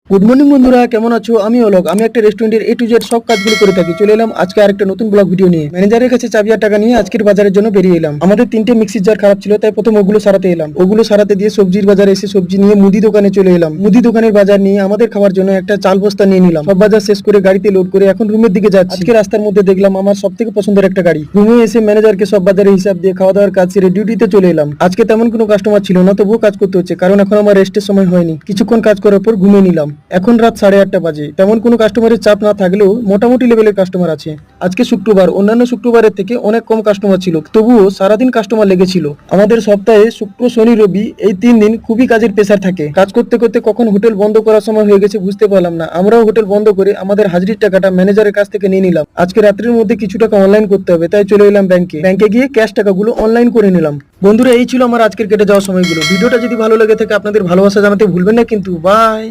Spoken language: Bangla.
গুড মর্নিং বন্ধুরা, কেমন আছো? আমি অলোক। আমি একটা রেস্টুরেন্টের A to Z সব কাজগুলো করে থাকি। চলে এলাম আজকে আরেকটা নতুন ব্লগ ভিডিও নিয়ে। ম্যানেজারের কাছে চাবি আর টাকা নিয়ে আজকের বাজারের জন্য বেরিয়ে এলাম। আমাদের 3টে মিক্সির জার খারাপ ছিল, তাই প্রথম ওগুলো সারাতে এলাম। ওগুলো সারাতে দিয়ে সবজির বাজারে এসে সবজি নিয়ে মুদি দোকানে চলে এলাম। মুদি দোকানের বাজার নিয়ে আমাদের খাওয়ার জন্য একটা চাল বস্তা নিয়ে নিলাম। সব বাজার শেষ করে গাড়িতে লোড করে এখন রুমের দিকে যাচ্ছি। আজকে রাস্তার মধ্যে দেখলাম আমার সব থেকে পছন্দের একটা গাড়ি। রুমে এসে ম্যানেজারকে সব বাজারের হিসাব দিয়ে খাওয়া দাওয়ার কাজ সেরে ডিউটিতে চলে এলাম। আজকে তেমন কোনো কাস্টমার ছিল না, তবুও কাজ করতে হচ্ছে, কারণ এখন আমার রেস্টের সময় হয়নি। কিছুক্ষণ কাজ করার পর ঘুমিয়ে নিলাম। এখন রাত 8:30 বাজে। তেমন কোনো কাস্টমারের চাপ না থাকলেও মোটামুটি লেভেলের কাস্টমার আছে। আজকে শুক্রবার, অন্যান্য শুক্রবারের থেকে অনেক কম কাস্টমার ছিল, তবুও সারাদিন কাস্টমার লেগেছিল। আমাদের সপ্তাহে শুক্র, শনি, রবি এই 3 দিন খুবই কাজের প্রেসার থাকে। কাজ করতে করতে কখন হোটেল বন্ধ করার সময় হয়ে গেছে বুঝতে পারলাম না। আমরাও হোটেল বন্ধ করে আমাদের হাজিরির টাকাটা ম্যানেজারের কাছ থেকে নিয়ে নিলাম। আজকে রাত্রির মধ্যে কিছু টাকা অনলাইন করতে হবে, তাই চলে এলাম ব্যাংকে গিয়ে ক্যাশ টাকাগুলো অনলাইন করে নিলাম। বন্ধুরা, এই ছিল আমার আজকের কেটে যাওয়া সময়গুলো। ভিডিওটা যদি ভালো লেগে থাকে আপনাদের ভালোবাসা জানাতে ভুলবেন না কিন্তু। বাই।